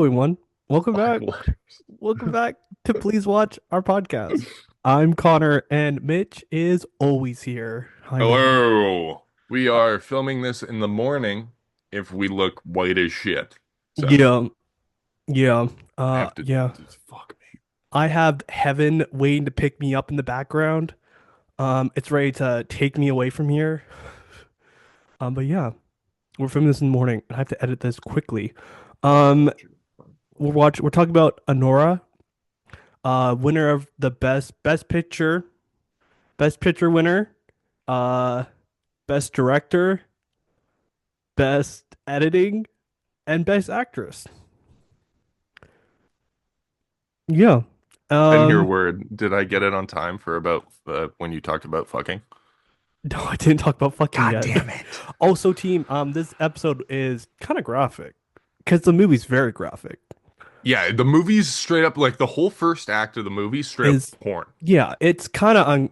everyone. Welcome Five back. letters. Welcome back to Please Watch Our Podcast. I'm Connor, and Mitch is always here. Hi, man. Hello. We are filming this in the morning if we look white as shit. So Yeah, yeah, I have to yeah. fuck me. I have heaven waiting to pick me up in the background. It's ready to take me away from here. But yeah, we're filming this in the morning. I have to edit this quickly. Um, we're talking about Anora, winner of the best picture winner. Uh, Best director, best editing, and best actress. Yeah. I didn't hear a Um, word. Did I get it on time for about when you talked about fucking? no, I didn't talk about fucking God yet. damn it. Also, team, this episode is kind of graphic because the movie's very graphic. Yeah, the movie's straight up like the whole first act of the movie straight up Is porn. Yeah, it's kind of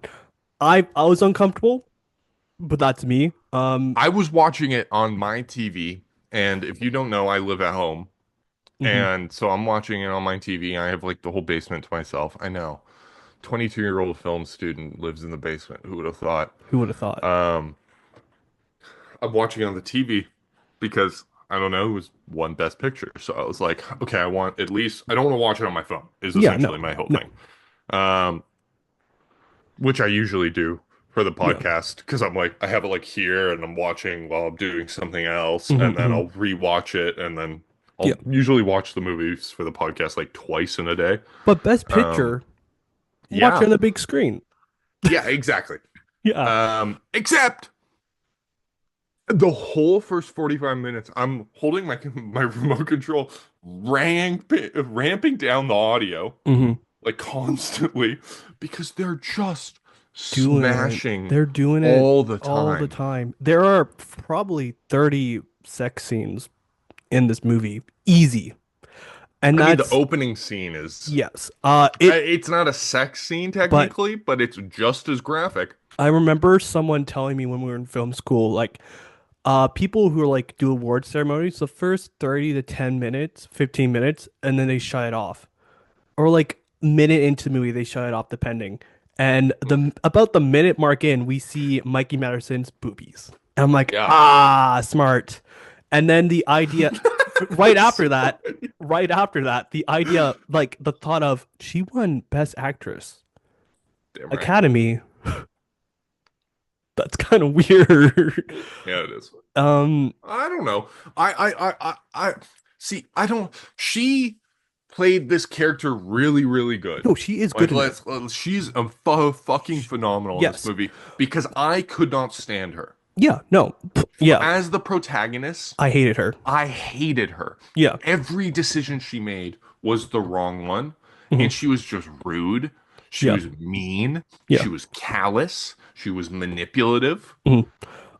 I was uncomfortable, but that's me. I was watching it on my TV, and if you don't know, I live at home. Mhm. And so I'm watching it on my TV. I have like the whole basement to myself. I know. 22-year-old film student lives in the basement. Who would have thought? Who would have thought? Um, I'm watching it on the TV because I don't know, it was one best picture. So I was like, okay, I want at least I don't want to watch it on my phone, is Yeah, no, essentially my whole no, thing. Um, which I usually do for the yeah, podcast because I'm like I have it like here and I'm watching while I'm doing something else, hmm and then hmm I'll rewatch it, and then yeah. I'll usually watch the movies for the podcast like twice in a day. But best Um, picture, watch it yeah, on the big screen. yeah, exactly. Yeah. Except the whole first 45 minutes, I'm holding my remote control, ramping down the audio hmm like constantly because they're just Doing it. smashing They're doing it all the all the time. time. There are probably 30 sex scenes in this movie. Easy. And I mean, the that's opening scene is yes. It it's not a sex scene but technically, but it's just as graphic. I remember someone telling me when we were in film school, like people who are like do award ceremonies, the first 30 to 10 minutes, 15 minutes, and then they shut it off. Or like minute into the movie, they shut it off depending. And the about the minute mark in, we see Mikey Madison's boobies. And I'm like, Yeah. ah, smart. And then the idea right after that, the idea, like the thought of she won Best Actress Damn right. Academy. That's kind of weird. Yeah, it is. Um, I don't know. I see. I don't. She played this character really, really good. no, she is good Like, in it. she's a fucking phenomenal in this Yes. movie because I could not stand her. Yeah, no. Yeah, As the protagonist, I hated her. I hated her. Yeah. Every decision she made was the wrong one, Mhm. and she was just rude. She Yeah. was mean. Yeah. She was callous. She was manipulative. Mhm.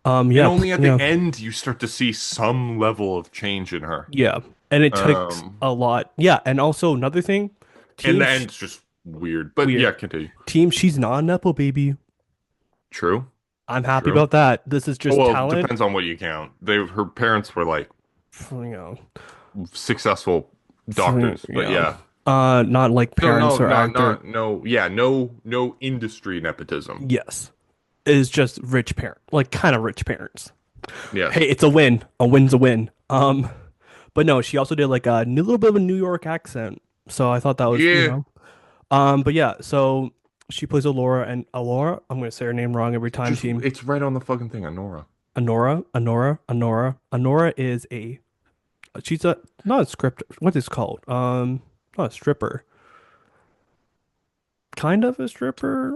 And Yeah. only at Yeah. the end you start to see some level of change in her. Yeah. And it takes Um, a lot. Yeah. And also another thing, and team the sh end's just weird. But weird. yeah, continue. Team, she's not a Nepo baby. True. I'm happy True. about that. This is Oh, just well, talent. depends on what you count. Her parents were like You know, successful doctors, but yeah. yeah. Not like No, no, parents or not, actor. not, no, yeah, no industry nepotism. Yes. Is just rich parent, like kind of rich parents. Hey, Yes. it's a win. A win's a win. But no, she also did like a new little bit of a New York accent. So I thought that was, Yeah. but yeah, so she plays Alora and Alora, I'm gonna say her name wrong every time, Just, team. it's right on the fucking thing, Anora. Anora is she's a not a script, what is it called? Not a stripper. Kind of a stripper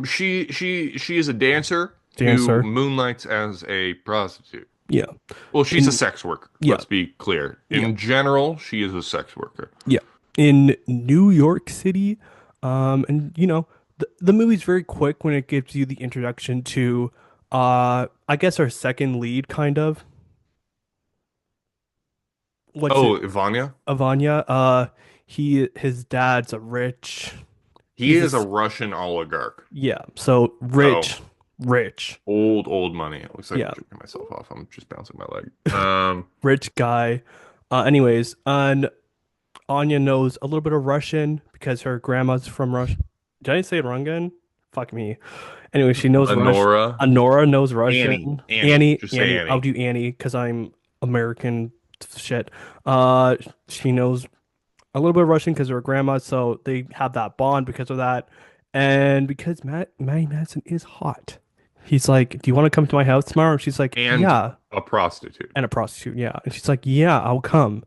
She is a dancer who dancer. moonlights as a prostitute. Yeah. Well, she's a In sex worker. yeah, Let's be clear. yeah, In general, she is a sex worker. yeah. In New York City. And the movie's very quick when it gives you the introduction to I guess our second lead kind of. What's it? Oh, Ivania? Avanya. His dad's a rich. He He's a is a Russian oligarch. yeah. So So rich. old money. It looks like I'm Yeah, jerking myself off. I'm just bouncing my leg. rich guy. Anyways, and Anya knows a little bit of Russian because her grandma's from Russia. Did I say it wrong again? Fuck me. Anyway, she knows Russian. Honora, Honora knows Annie, Russian. Annie, Annie, just say Annie. I'll Annie. do Annie because I'm American shit. Uh, she knows a little bit of Russian because of her grandma, so they have that bond because of that. And because Matty Madison is hot. He's like, "Do you want to come to my house tomorrow?" She's like, And "Yeah." a prostitute. And a prostitute, yeah. And she's like, "Yeah, I'll come."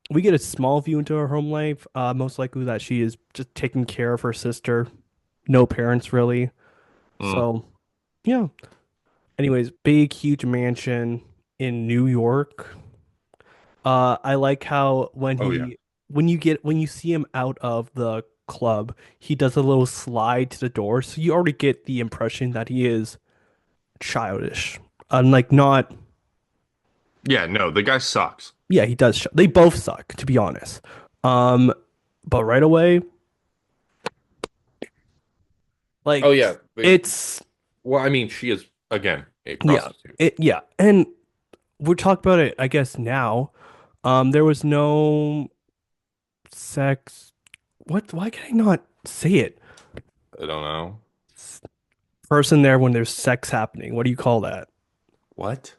We get a small view into her home life. Most likely that she is just taking care of her sister. No parents really. Mm. So, yeah. Anyways, big, huge mansion in New York. I like how Oh yeah. when you see him out of the club, he does a little slide to the door, so you already get the impression that he is childish. Like not, Yeah, no, the guy sucks. yeah, he does. They both suck, to be honest. Um, but right away, Oh like yeah. it's Well, I mean, she is again a yeah, prostitute. yeah, and we'll talk about it, I guess now. There was no sex. What? Why can I not say it? I don't know. Person there when there's sex happening. What do you call that? What?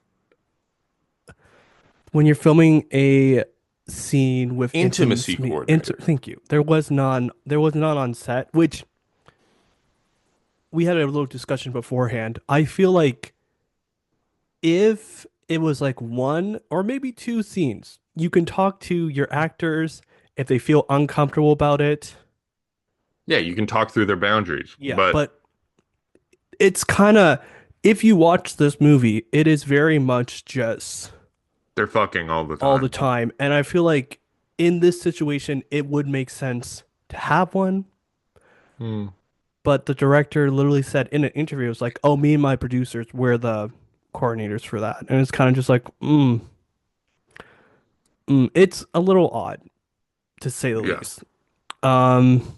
When you're filming a scene with Intimacy coordinator. thank you. There was none on set, which we had a little discussion beforehand. I feel like if it was like one or maybe two scenes, you can talk to your actors if they feel uncomfortable about it. Yeah, you can talk through their boundaries, Yeah, but but it's kind of if you watch this movie, it is very much just they're fucking all the all the time. time. And I feel like in this situation, it would make sense to have one. Hmm. But the director literally said in an interview, it was like, oh, me and my producers, we're the coordinators for that. And it's kind of just like, it's a little odd to say the Yeah. least. Um,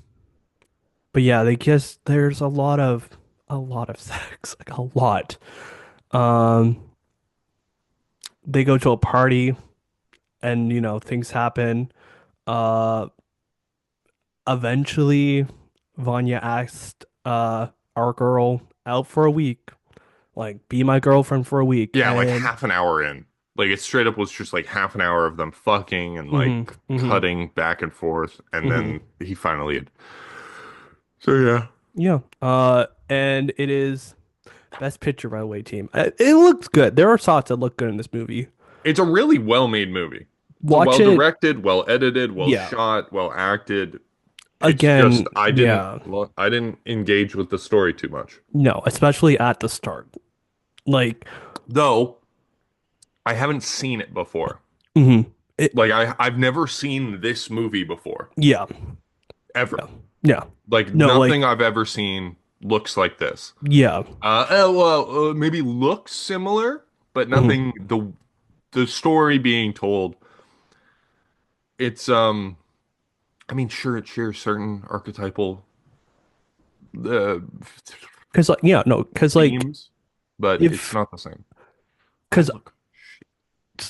but yeah, they guess there's a lot of sex, like a lot. Um, they go to a party and things happen. Uh, Eventually, Vanya asked our girl out for a week, like be my girlfriend for a week, Yeah, like and half an hour in. Like it straight up was just like half an hour of them fucking and like hmm hmm cutting back and forth, and hmm then he finally had. So yeah. yeah. And it is best picture by the way, team. It looks good. There are shots that look good in this movie. It's a really well-made movie. It's Watch well it, directed, well edited, well yeah. shot, well acted. It's just Again, yeah. I didn't engage with the story too much. No, especially at the start. Like, Though I haven't seen it before. mhm. It, Like I've never seen this movie before, yeah, ever. yeah, yeah. Like No, like, nothing I've ever seen looks like this. yeah. Maybe looks similar, but Mhm. nothing. The story being told, it's I mean, sure, it shares certain archetypal uh, Cause like, yeah, no, cause like themes, but it's if not the same. I cause look.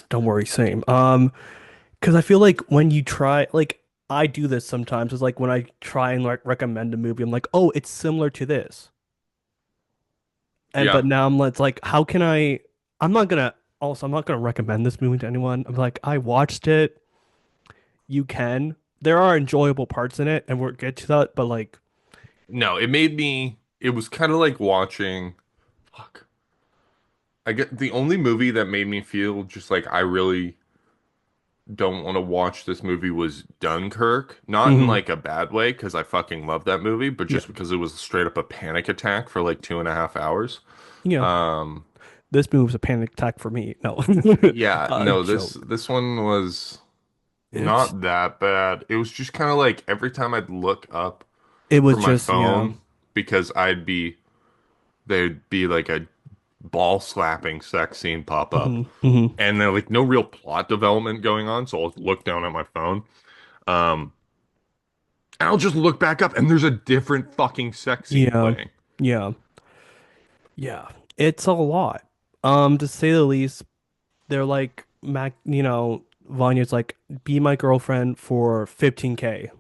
don't worry, same. Because I feel like when you try, like I do this sometimes. It's like when I try and like recommend a movie, I'm like, oh, it's similar to this, and but Yeah. now it's like, how can I? I'm not gonna. Also, I'm not gonna recommend this movie to anyone. I'm like, I watched it. You can. There are enjoyable parts in it, and we'll get to that. But like, No, it made me. It was kind of like watching. Fuck. I get the only movie that made me feel just like I really don't want to watch this movie was Dunkirk. Not in mhm, like a bad way, because I fucking love that movie, but yeah, just because it was straight up a panic attack for like 2.5 hours. yeah. Um, This movie was a panic attack for me. No, yeah, no, joke. this one was It's not that bad. It was just kind of like every time I'd look up it was from my just yeah. phone because there'd be like a ball slapping sex scene pop up. Hmm. And then like no real plot development going on, so I'll look down at my phone. Um, and I'll just look back up and there's a different fucking sex scene Yeah, playing. yeah, yeah. It's a lot. To say the least. They're like Mac, Vanya's like, be my girlfriend for 15K.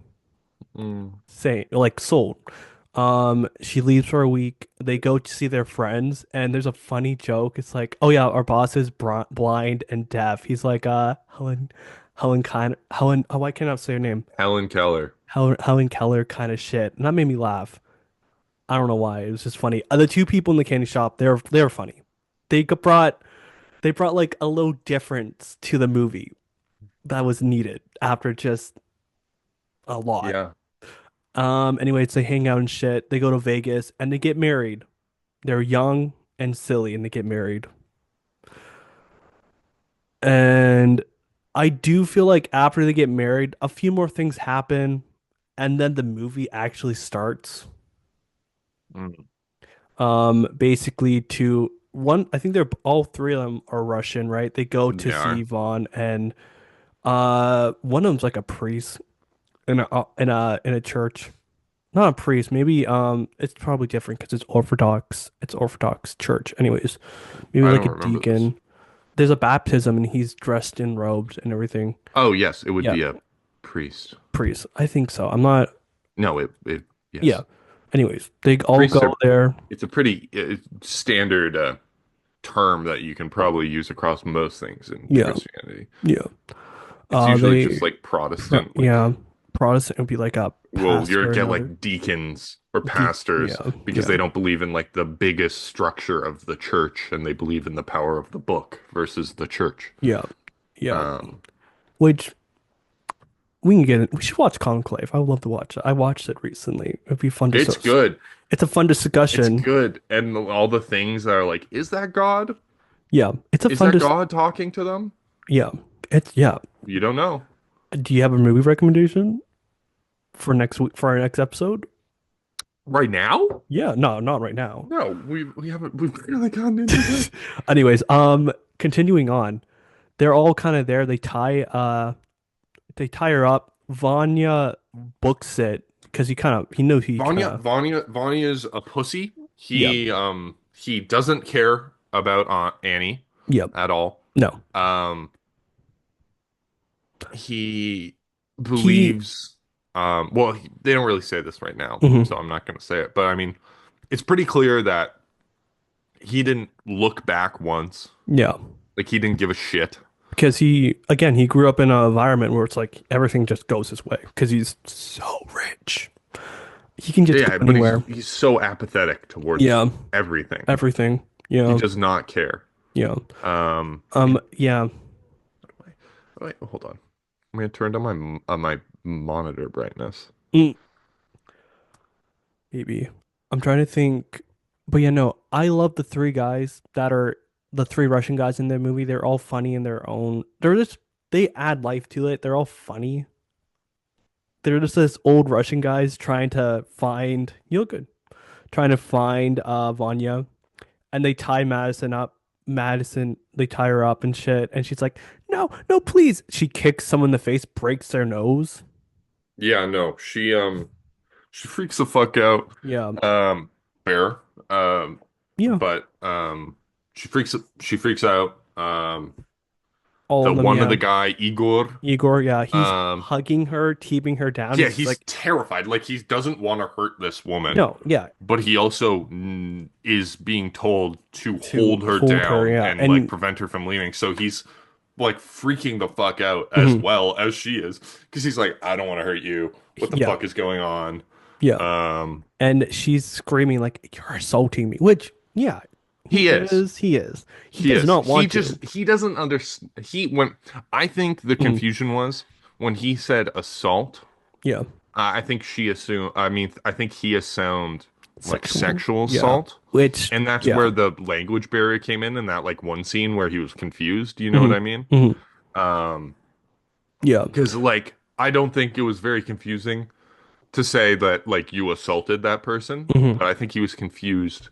Mm. Say like sold. She leaves for a week. They go to see their friends, and there's a funny joke. It's like, oh yeah, our boss is blind and deaf. He's like, Helen. Oh, why can't I say her name? Helen Keller. Helen Keller kind of shit, and that made me laugh. I don't know why. It was just funny. The two people in the candy shop, they're funny. Brought they brought like a little difference to the movie that was needed after just a lot. Yeah. Anyways, they hang out and shit. They go to Vegas and they get married. They're young and silly and they get married. And I do feel like after they get married, a few more things happen and then the movie actually starts. Mm. Basically to one, I think they're all three of them are Russian, right? They go to They see are. Vaughn and one of them's like a priest in a church. Not a priest, maybe it's probably different because it's Orthodox. It's Orthodox church. Anyways, maybe I like don't a remember this. deacon. There's a baptism and he's dressed in robes and everything. Oh, yes, it would Yeah, be a priest. priest. I think so. I'm not. No, Yeah. yes. Anyways, they all Priests go are, there. it's a pretty standard term that you can probably use across most things in Yeah, Christianity. yeah. It's usually just They like Protestant, like, yeah. Protestant would be like a well, you pastor and get other like deacons or pastors yeah, because yeah, they don't believe in like the biggest structure of the church and they believe in the power of the book versus the church. yeah, yeah. Um, Which we can get it. We should watch Conclave. I would love to watch it. I watched it recently. It'd be fun to it's good. it's a fun It's discussion. good. And all the things that are like, is that God? Yeah, it's a Is fun that dis God talking to them? yeah. It's yeah. You don't know. Do you have a movie recommendation for next week for our next episode? Right now? Yeah, no, not right now. No, we haven't we've barely gotten into this. Anyways, continuing on. They're all kind of there. They tie her up. Vanya books it because he knows he kind of Vanya's a pussy. yeah, He doesn't care about Aunt Annie yeah. at all. No. Um he He believes well they don't really say this right now, mhm, so I'm not going to say it, but I mean it's pretty clear that he didn't look back once. yeah. Like he didn't give a shit. Because he grew up in an environment where it's like everything just goes his way because he's so rich. He can just go Yeah, but anywhere. he's so apathetic towards Yeah, everything. everything. He Yeah, does not care. yeah. Um, Yeah. wait, hold on. I'm gonna turn down my monitor brightness. Mm, maybe. I'm trying to think. But yeah, no, I love the three guys that are the three Russian guys in the movie. They're all funny in their own. They add life to it. They're all funny. They're just this old Russian guys trying to find you look good. Trying to find Vanya and they tie Madison up. Madison, they tie her up and shit, and she's like, "No, no, please!" She kicks someone in the face, breaks their nose. Yeah, no, she freaks the fuck out. Yeah, Um, Bear. Um, yeah, but she freaks out. all The of them. one of Yeah, the guy Igor. Igor. Yeah, he's Um, hugging her, keeping her down. yeah, He's he's like, terrified. Like he doesn't want to hurt this woman, "No, yeah," but he also is being told to to hold her hold her. down Yeah, and like and prevent her from leaving. So he's like freaking the fuck out as mhm, well as she is because he's like, I don't want to hurt you. What the yeah, fuck is going on? yeah, Um, and she's screaming like, "You're assaulting me," which, yeah, he is. He is. He He does is. not want to. He doesn't understand. He when I think the Mhm, confusion was when he said assault. yeah, I think she assumed. I mean, I think he assumed like sexual. sexual Yeah, assault, which, and that's yeah, where the language barrier came in that like one scene where he was confused. You know what mhm, I mean? mhm, Um, yeah. because like I don't think it was very confusing to say that like you assaulted that person, Mhm. but I think he was confused.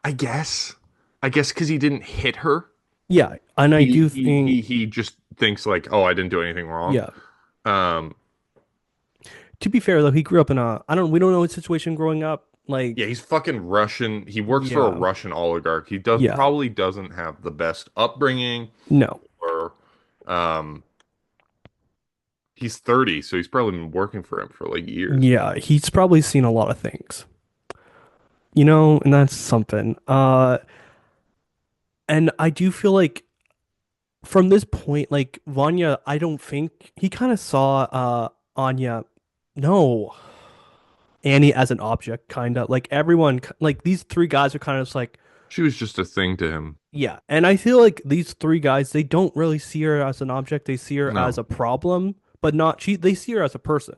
I guess. I guess because he didn't hit her. Yeah, and I do think, He just thinks like, oh, I didn't do anything wrong. yeah. Um, To be fair though, he grew up in a we don't know his situation growing up. yeah, Like, he's fucking Russian. He works for a yeah, Russian oligarch. He yeah, probably doesn't have the best upbringing no, or um He's 30, so he's probably been working for him for like years. Yeah, he's probably seen a lot of things. And that's something. And I do feel like from this point, like Vanya, I don't think he kind of saw Anya, no, Annie as an object, kind of like everyone, like these three guys are kind of just like, She was just a thing to him. yeah. And I feel like these three guys, they don't really see her as an object. They see her as No. a problem, but not they see her as a person.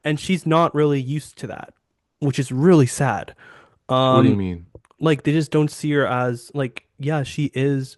And she's not really used to that, which is really sad. What do you Um, mean? like they just don't see her as like, yeah, she is.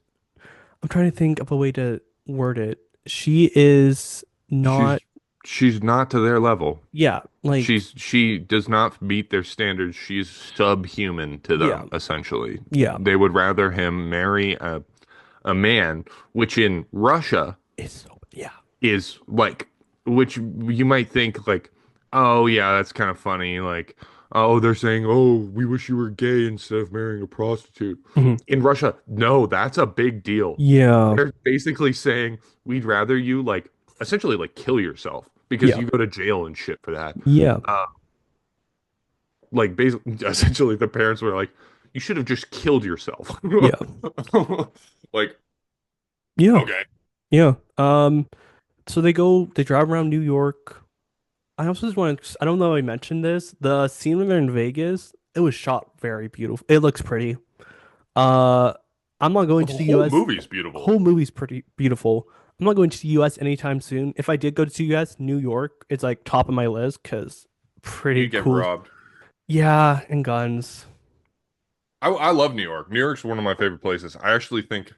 I'm trying to think of a way to word it. She is not, She's she's not to their level. yeah, like, She does not meet their standards. She's subhuman to yeah, them, essentially. yeah. They would rather him marry a man, which in Russia It's so, yeah, is like, which you might think like, oh yeah, that's kind of funny. Like, oh, they're saying, oh, we wish you were gay instead of marrying a prostitute. mhm, In Russia, no, that's a big deal. yeah, They're basically saying we'd rather you like essentially like kill yourself because yeah, you go to jail and shit for that. yeah, Uh, like basically, essentially, the parents were like, you should have just killed yourself. yeah, Like, yeah, okay. yeah. So they drive around New York. I also just want to, I don't know if I mentioned this. The scene when they're in Vegas, it was shot very beautiful. It looks pretty. Uh, I'm not going The to the whole US. movie's beautiful. Whole movie's pretty beautiful. I'm not going to the US anytime soon. If I did go to the US, New York is like top of my list because You pretty get cool. robbed. Yeah, and guns. I love New York. New York's one of my favorite places. I actually think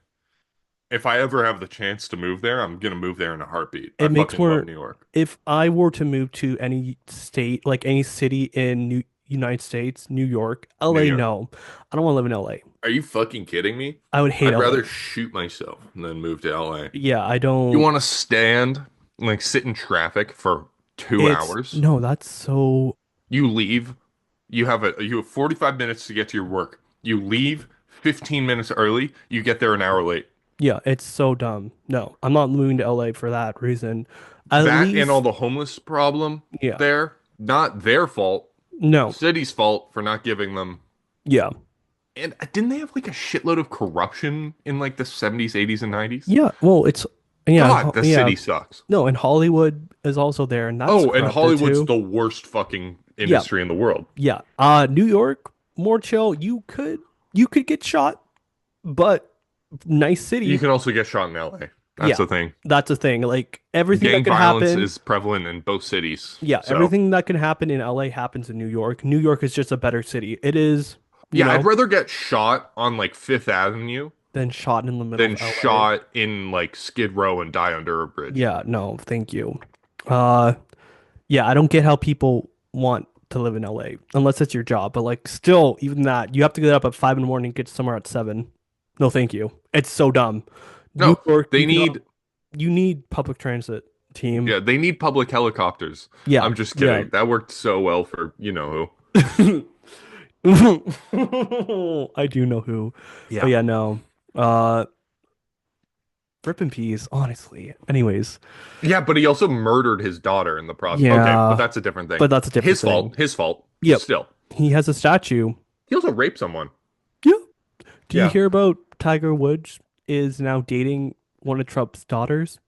if I ever have the chance to move there, I'm gonna move there in a heartbeat. I It makes fucking love more, New York. if I were to move to any state, like any city in United States, New York, New LA, York. no. I don't want to live in LA. Are you fucking kidding me? I would hate I'd LA. rather shoot myself than move to LA. Yeah, I You don't. want to stand, like sit in traffic for two It's hours? no, that's so, You leave, you have 45 minutes to get to your work. You leave 15 minutes early, you get there an hour late. yeah, it's so dumb. No, I'm not moving to LA for that reason. At That and all least, the homeless problem yeah, there, not their fault, no, city's fault for not giving them. yeah, And didn't they have like a shitload of corruption in like the 70s, 80s, and 90s? yeah. Well, it's yeah, God, the yeah. city sucks. No, and Hollywood is also there, and that's Oh, and corrupted Hollywood's too. the worst fucking Yeah, industry in the world. yeah. New York, more chill. You could get shot, but nice You city. can also get shot in LA. That's Yeah, the thing. that's the thing. Like everything that Gang can violence happen, is prevalent in both cities. yeah, So, everything that can happen in LA happens in New York. New York is just a better city. It is, you yeah, I'd know, rather get shot on like Fifth Avenue than shot in the middle than of LA. shot in like Skid Row and die under a bridge. Yeah, no, thank you. Uh, yeah, I don't get how people want to live in LA unless it's your job. But like, still, even that, you have to get up at 5 in the morning, get somewhere at 7. No, thank you. It's so dumb. New No, York, they need, you need public transit team. yeah, they need public helicopters. Yeah, I'm just yeah. kidding. That worked so well for you know who. I do know who, but Yeah. yeah, no. Uh, Rip in peace, honestly. Anyways, Yeah, but he also murdered his daughter in the process. Okay, but yeah, that's a different thing. but that's a different His thing. fault. His fault. Yep, Still. he has a statue. He also raped someone. Yeah. Do you Yeah. hear about Tiger Woods is now dating one of Trump's daughters?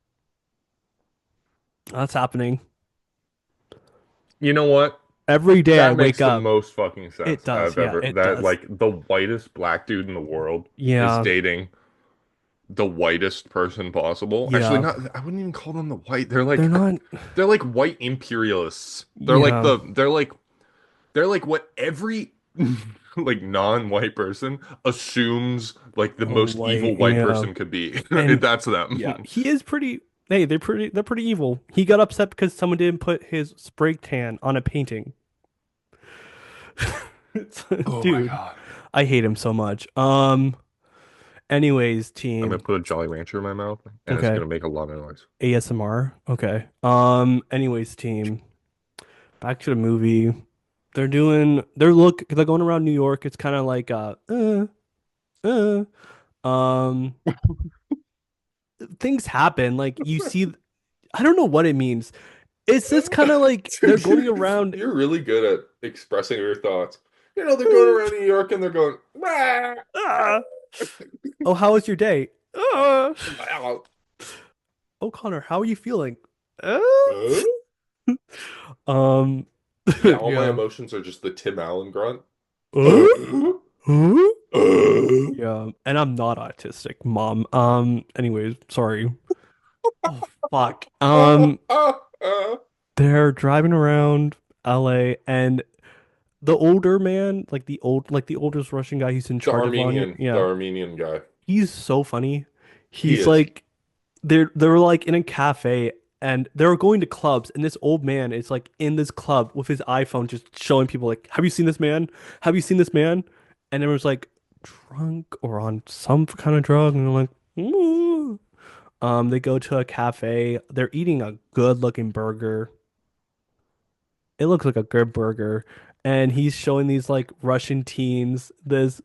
That's happening. You know what? Every day I That wake makes the up. most fucking It sense does. I've Yeah, ever it that does. like the whitest black dude in the world is Yeah. dating the whitest person possible. Actually, Yeah. not I wouldn't even call them the white. They're not. They're like white imperialists. Yeah. They're like what every like non-white person assumes like the Oh, most evil white. white Yeah. person could be. And That's yeah, them. he is pretty. Hey, they're pretty evil. He got upset because someone didn't put his spray tan on a painting. Oh my Dude, God. I hate him so much. Anyways, I'm gonna team. put a Jolly Rancher in my mouth and it's Okay. gonna make a lot of noise. ASMR. Okay. Anyways, team. Back to the movie. They're going around New York. It's kind of like um things happen. Like you see I don't know what it means. It's just kind of like they're Dude, going around. you're really good at expressing your thoughts. You know, they're going around New York and they're going, "Wah, Ah. Oh, how was your day? Ah. wow." Oh, Connor, how are you feeling? Ah. Huh? Um, Yeah, all my yeah. emotions are just the Tim Allen grunt. Uh? Uh, Huh? uh, Yeah, and I'm not autistic, mom. Anyways, sorry. Oh, fuck. uh. They're driving around LA and the older man, like the oldest Russian guy, he's in charge of Vanya. The Yeah. Armenian guy. He's so funny. He He's is. like they're like in a cafe and they're going to clubs and this old man is like in this club with his iPhone just showing people like, have you seen this man? Have you seen this man? And everyone's like drunk or on some kind of drug and they're like, "Ooh." They go to a cafe. They're eating a good looking burger. It looks like a good burger. And he's showing these like Russian teens his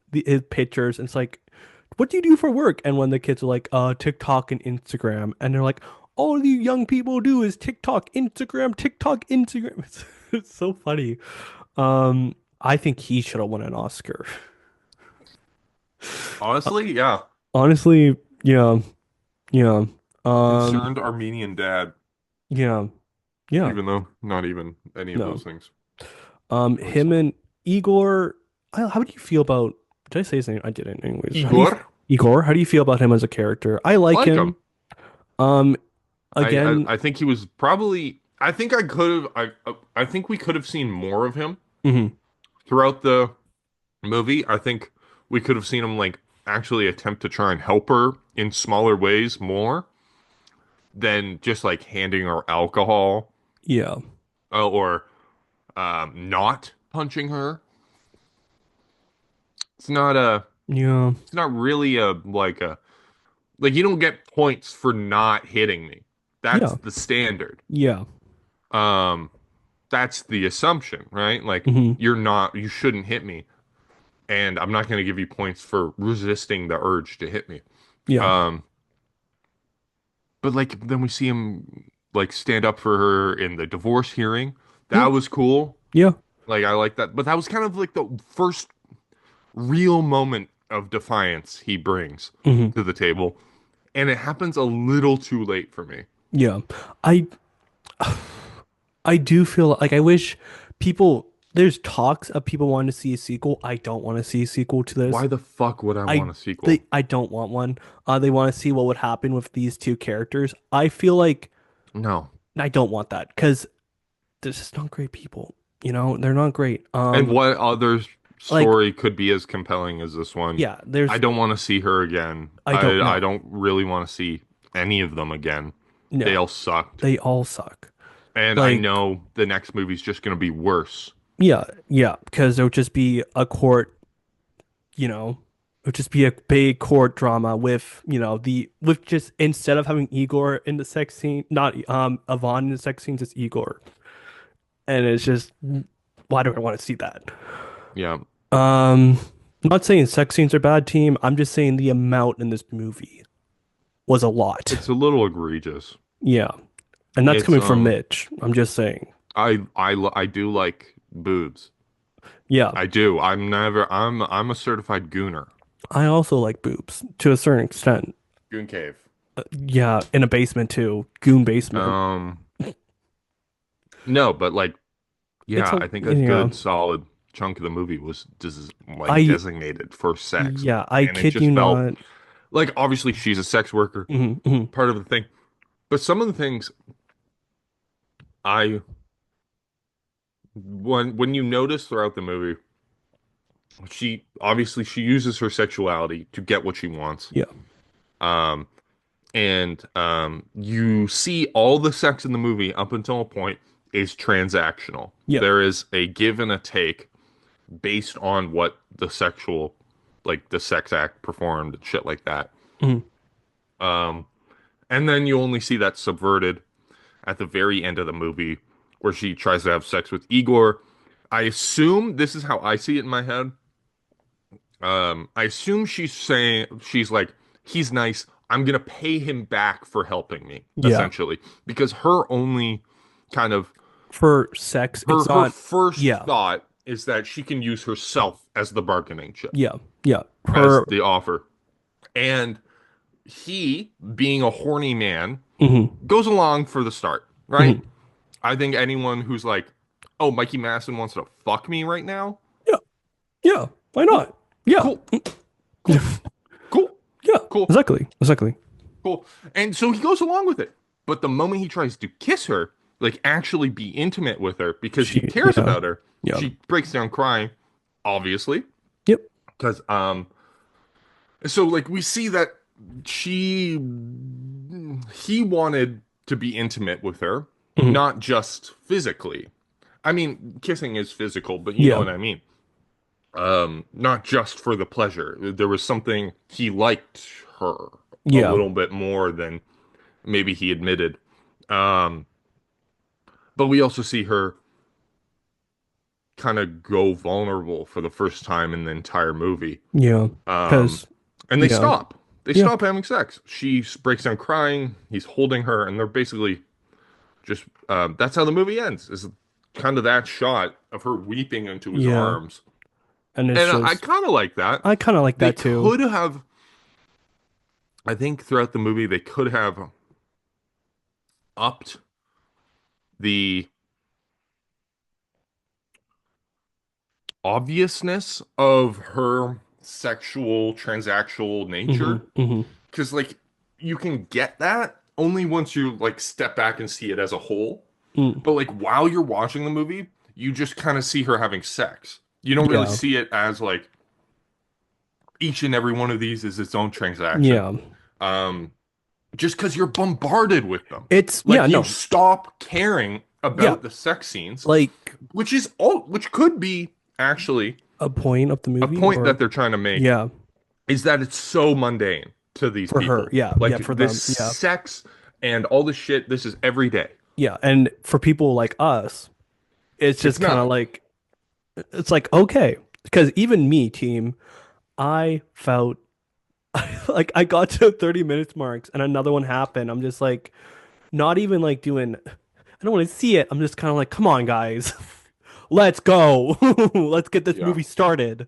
pictures. And it's like, what do you do for work? And when the kids are like, TikTok and Instagram, and they're like, all you young people do is TikTok, Instagram, TikTok, Instagram. It's so funny. I think he should have won an Oscar. Uh, Honestly, yeah. honestly, yeah, yeah, Concerned Armenian dad, yeah, yeah. even though not even any of No. those things. Really Him solid. and Igor. How do you feel about? Did I say his name? I didn't. Anyways, Igor, Igor? How do you feel about him as a character? I like like him. him. Um, again, I think he was probably. I think I could have. I think we could have seen more of him mhm, throughout the movie. I think we could have seen him like actually attempt to try and help her in smaller ways more than just like handing her alcohol yeah, or not punching her. It's not a. yeah, It's not really a like you don't get points for not hitting me. That's yeah, the standard. yeah, Um, that's the assumption, right? Like hmm, you shouldn't hit me, and I'm not going to give you points for resisting the urge to hit me. yeah, Um, but like then we see him like stand up for her in the divorce hearing. yeah, That was cool. yeah, Like I like that. But that was kind of like the first real moment of defiance he brings hmm, to the table, and it happens a little too late for me. yeah. I I do feel like I wish people. There's talks of people wanting to see a sequel. I don't want to see a sequel to Why this. the fuck would I want I a sequel? I don't want one. They want to see what would happen with these two characters. I feel like No. I don't want that because they're just not great people. You know, they're not great. And what other Like story could be as compelling as this one? yeah, I there's don't want to see her again. I don't I know. don't really want to see any of them again. They No, all sucked. they all suck. And I Like know the next movie's just going to be worse. yeah, yeah, because there would just be a court. You know, it would just be a big court drama with with just instead of having Igor in the sex scene, not Yvonne in the sex scenes, it's Igor, and it's just why do I want to see that? Yeah. Um, I'm not saying sex scenes are bad, team. I'm just saying the amount in this movie was a lot. It's a little egregious. Yeah. And that's It's coming from Mitch. I'm just saying. I do like boobs. Yeah. I do. I'm a certified gooner. I also like boobs to a certain extent. Goon cave. Yeah, in a basement too. Goon basement. Um no, but like It's yeah, a I think a yeah. good solid chunk of the movie was like I designated for sex. yeah, I And it kid you just felt not. like obviously she's a sex worker, Mhm, mhm. part of the thing. But some of the things I when you notice throughout the movie, she uses her sexuality to get what she wants. Yeah. Um and you see all the sex in the movie up until a point is transactional. Yeah. There is a give and a take based on what the sexual like the sex act performed and shit like that. Mhm. Um, and then you only see that subverted at the very end of the movie where she tries to have sex with Igor. I assume this is how I see it in my head. I assume she's saying she's like, he's nice, I'm gonna pay him back for helping me, Yeah. essentially. Because her only kind of For sex, it's her not. first Yeah. thought is that she can use herself as the bargaining chip, Yeah. Yeah. as Her. the offer. And he, being a horny man, Hmm. goes along for the start, right? Hmm. I think anyone who's like, "Oh, Mikey Madison wants to fuck me right now." Yeah. Yeah. Why Cool, not? Yeah. cool, cool, cool, Yeah. cool, Exactly. Exactly. cool. And so he goes along with it. But the moment he tries to kiss her, like actually be intimate with her because he She. cares Yeah. about her, Yeah. she breaks down crying, obviously. Yep. Because so like we see that she he wanted to be intimate with her, Hmm. not just physically. I mean, kissing is physical, but you know Yeah. what I mean. Not just for the pleasure. There was something he liked her a Yeah. little bit more than maybe he admitted. Um, but we also see her kind of go vulnerable for the first time in the entire movie. Yeah. Um, Because. and they Yeah. stop. They Yeah. stop having sex. She breaks down crying. He's holding her, and they're basically just. That's how the movie ends. Is kind of that shot of her weeping into his Yeah. arms, And it's and I just. kind of like that. I kind of like They that too. could have. I think throughout the movie they could have upped the obviousness of her sexual transactional Hmm. nature, Hmm. because like you can get that only once you like step back and see it as a whole. Mm. But like while you're watching the movie, you just kind of see her having sex. You don't really Yeah. see it as like each and every one of these is its own transaction. Yeah. Um, just because you're bombarded with them. It's yeah. Like you No. stop caring Yeah. about the sex scenes, Like which could be actually a point of the a movie, point or that they're trying to make, yeah, is that it's so mundane to these for her. people. Yeah. Yeah. Like For this them. Yeah. sex and all this shit, this is every day. Yeah. And for people like us, it's It's just kind of not. like it's like okay, because even me, team, I felt like I got to 30 minutes marks and another one happened. I'm just like not even like doing. I don't want to see it. I'm just kind of like, come on, guys, let's go, let's get this Yeah. movie started. Give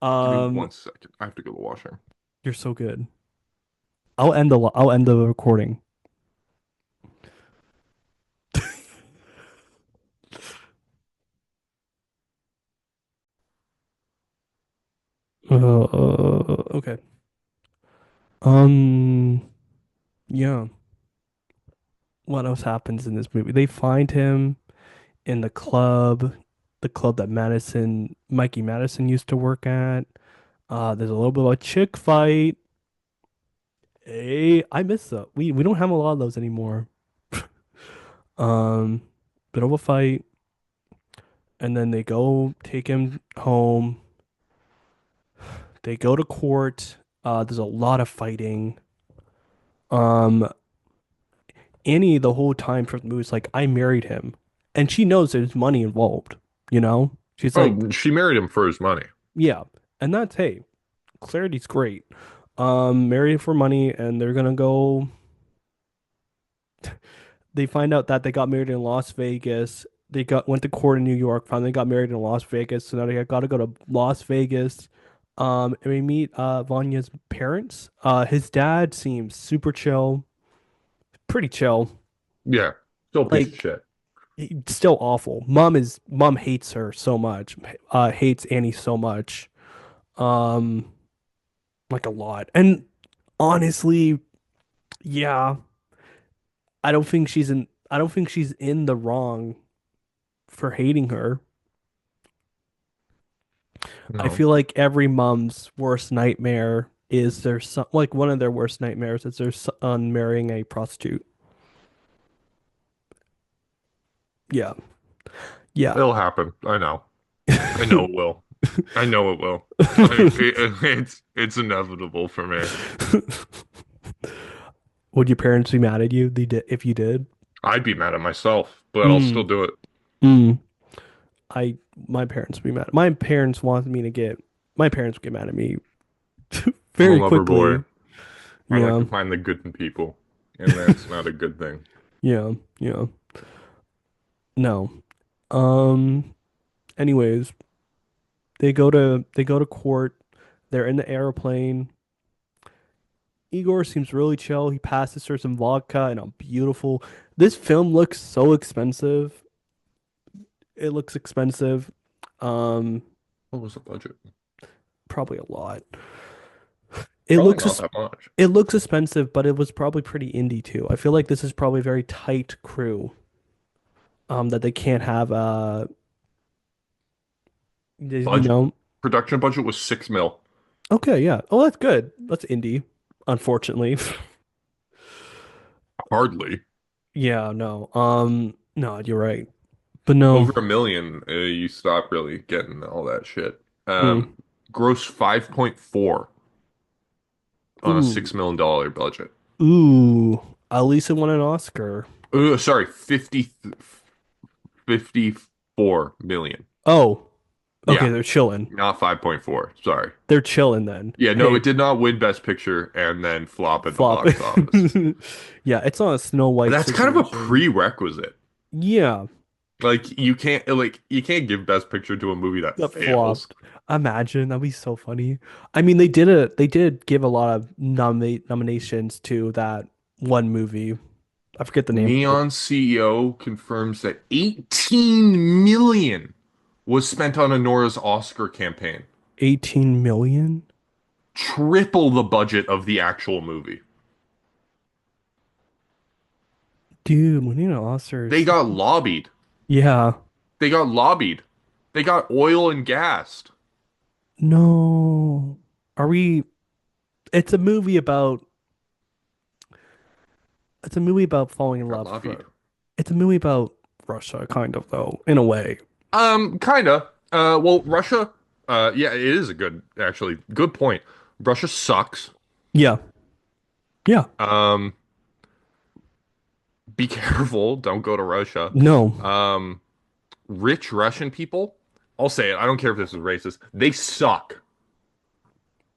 me Um, 1 second. I have to go to the washroom. you're so good. I'll end the recording. Okay. Um, yeah. What else happens in this movie? They find him in the club that Mikey Madison used to work at. There's a little bit of a chick fight. Hey, I miss that. We don't have a lot of those anymore. Um, Bit of a fight, and then they go take him home. They go to court. There's a lot of fighting. Um, Annie the whole time for the movie is like, I married him, and she knows there's money involved. You know, she's like, Oh, she married him for his money. yeah, and that's hey, Clarity's great. Married for money, and they're gonna go. They find out that they got married in Las Vegas. They got went to court in New York, finally got married in Las Vegas. So now they got to go to Las Vegas. And we meet Vanya's parents. His dad seems super chill, pretty chill. Yeah. Still a piece of Like shit. still awful. Mom hates her so much. Hates Annie so much. Um, like a lot. And honestly, yeah, I don't think she's in the wrong for hating her. I No. feel like every mom's worst nightmare is their son, like one of their worst nightmares is their son marrying a prostitute. Yeah. Yeah. It'll happen. I know. I know it will. I know it will. It's inevitable for me. Would your parents be mad at you if you did? I'd be mad at myself, but I'll still Mm, do it. mm. My parents would be mad. My parents would get mad at me I'm a very lover boy. quickly. I like Yeah. to find the good in people, and that's not a good thing. Yeah. Yeah. No. Um, anyways, they go to court. They're in the airplane. Igor seems really chill. He passes her some vodka and a beautiful. This film looks so expensive. It looks expensive. Um, What was the budget? Probably a lot. It Probably looks not ex- that much. it looks expensive, but it was probably pretty indie too. I feel like this is probably a very tight crew. That they can't have you Budget know. Production budget was 6 mil. Okay, yeah. Oh, that's good. That's indie, unfortunately. Hardly. Yeah, no. No, you're right. But no. Over a million, you stop really getting all that shit. Mm. Gross 5.4 on a Ooh. $6 million budget. Ooh. At least it won an Oscar. Sorry, 54 million. Oh, okay, Yeah, they're chilling. not 5.4. Sorry. They're chilling then. Yeah, no, Hey, it did not win Best Picture and then flop at the flop. box office. Yeah, it's not a Snow White That's kind of a situation. prerequisite. Yeah, Like you can't give Best Picture to a movie that that fails. flopped. Imagine that'd be so funny. I mean, they did give a lot of nominations to that one movie. I forget the name of it. Neon CEO confirms that 18 million was spent on Anora's Oscar campaign. 18 million? Triple the budget of the actual movie. Dude, we need an Oscar. They got lobbied. Yeah. They got lobbied. They got oil and gassed. No. Are we it's a movie about it's a movie about falling in Got love lobbied. for it's a movie about Russia, kind of though, in a way. Kinda. Well, Russia, yeah, it is actually, good point. Russia sucks. Yeah. Yeah. Um, be careful. Don't go to Russia. No. Um, Rich Russian people, I'll say it. I don't care if this is racist. They suck.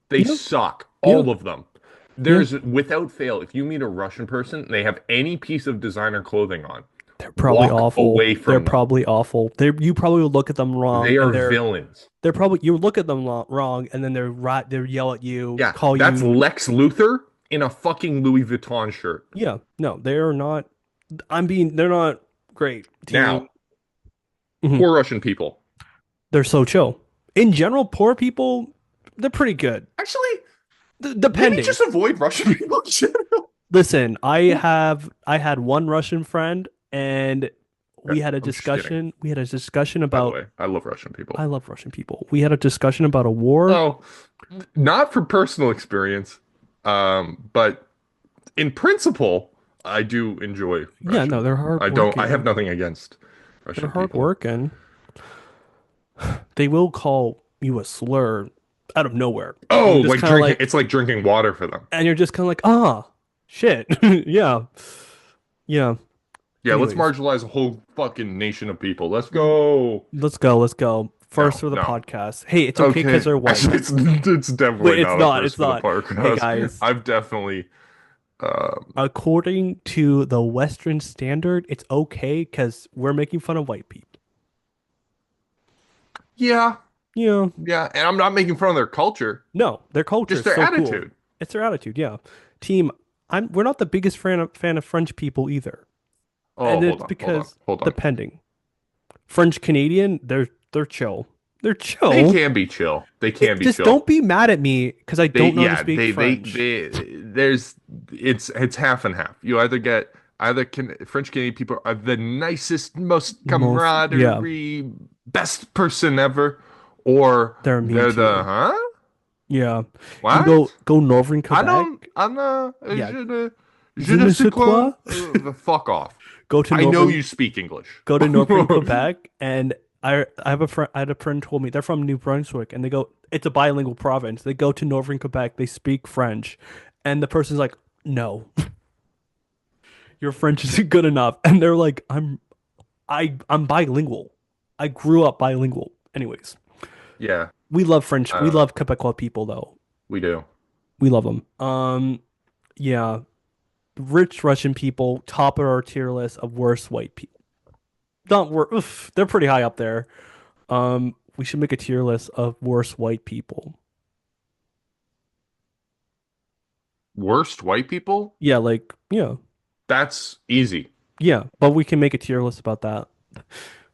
They Yeah. suck. Yeah. All of them. Yeah. There's without fail, if you meet a Russian person, they have any piece of designer clothing on, They're probably walk awful. away They're from them. probably awful. You probably would look at them wrong They and are villains. they're probably you look at them wrong and then they yell at you, Yeah, call that's you. Lex Luthor in a fucking Louis Vuitton shirt. Yeah. No, they are not they're not great team. Now, Mhm. poor Russian people. They're so chill. In general, poor people, they're pretty good. Actually, maybe Depending. just avoid Russian people in general. Listen, I had one Russian friend and Okay, I'm just kidding. we had a discussion By the about way, I love Russian people. I love Russian people. We had a discussion about a war. Oh, not for personal experience, but in principle, I do enjoy Yeah, Russian no, they're people. I have hardworking. nothing against They're Russian people. hardworking. They will call you a slur out of nowhere. And Oh, you're just like kind of drinking, like it's like drinking water for them. and you're just kind of like, "Ah, shit." Yeah. Yeah. Yeah, let's Anyways, marginalize a whole fucking nation of people. Let's go. let's go. Let's go. First No, for the no. podcast. Hey, it's okay because Okay. they're white. Actually, it's definitely Wait, it's not a not. first It's for the not. Hey podcast. guys, I've definitely according to the Western standard, it's okay because we're making fun of white people. yeah, Yeah. yeah, and I'm not making fun of their culture, No, their culture just is their so cool. attitude. It's their attitude. Yeah. Team, we're not the biggest fan of French people either, Oh, and hold it's on, hold on, because hold on. depending. French Canadian, they're chill. They're They chill. can be chill. They can be Just chill. don't be mad at me because I They don't know how to yeah, speak French. there's it's half and half. You either get French Canadian people are the nicest, most Most, yeah, camaraderie, best person ever, or they're mean they're to the you. huh? Yeah. You What? go Northern I don't. Quebec. I'm not. Yeah. Je Je ne ne sais sais quoi. quoi. The fuck off. Go to I know Northern you speak English. go to Northern Quebec and I have a friend I had a friend told me they're from New Brunswick and they go it's a bilingual province. They go to Northern Quebec, they speak French, and the person's like, "No, your French isn't good enough." And they're like, I'm bilingual. I grew up bilingual." Anyways, Yeah, we love French. We uh, love Quebecois people though. we do. We love them. Yeah, rich Russian people top of our tier list of worst white people. Not wor oof, they're pretty high up there. We should make a tier list of worst white people. Worst white people? Yeah, like yeah, That's easy. yeah. But we can make a tier list about that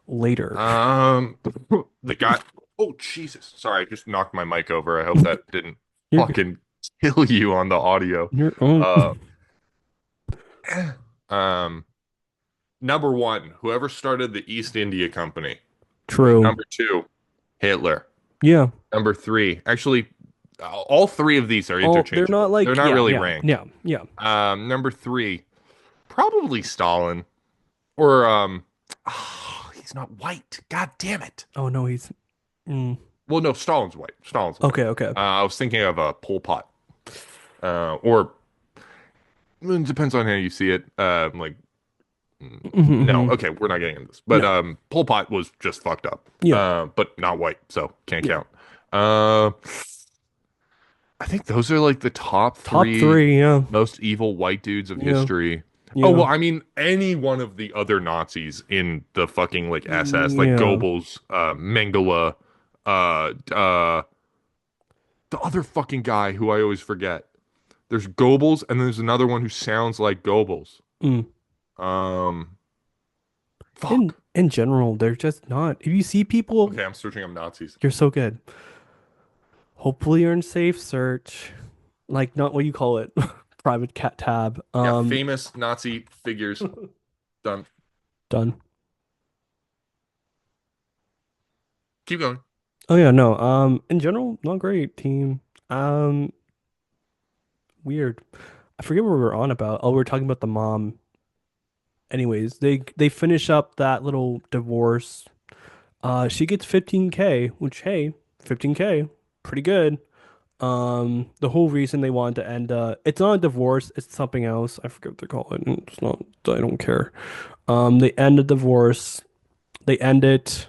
later. Um, the guy. Oh, Jesus. Sorry, I just knocked my mic over. I hope that didn't You're good. fucking kill you on the audio. You're own. Uh, um, Number one, whoever started the East India Company. True. Number two, Hitler. Yeah. Number three, actually, all three of these are Oh, they're not interchangeable. They're like not yeah, really yeah, ranked. yeah, yeah. Number three, probably Stalin. Or he's not white. God damn it. Oh no, he's Well, no, Stalin's white. Stalin's white. okay, okay. I was thinking of Pol Pot. Or it depends on how you see it. Like no, Hmm. okay, we're not getting into this. But No. Pol Pot was just fucked up. Yeah, But not white, so can't yeah. count. Uh, I think those are like the top Top three three, yeah. most evil white dudes of Yeah. history. Oh, Yeah. well, I mean, any one of the other Nazis in the fucking like SS, like Yeah. Goebbels, Mengele, the other fucking guy who I always forget. There's Goebbels, and there's another one who sounds like Goebbels. Mm. Um, In fuck. in general, they're just not. If you see people, Okay, I'm searching up Nazis. you're so good. Hopefully you're in safe search. Like not what you call it. Private cat tab. Yeah, famous Nazi figures. Done. Done. Keep going. Oh yeah, no. In general, not great team. Um, weird. I forget what we were on about. Oh, we were talking about the mom. Anyways, they finish up that little divorce. She gets 15K, which hey, 15K, pretty good. The whole reason they wanted to end it's not a divorce, it's something else. I forget what they call it. It's not, I don't care. They end the divorce, they end it,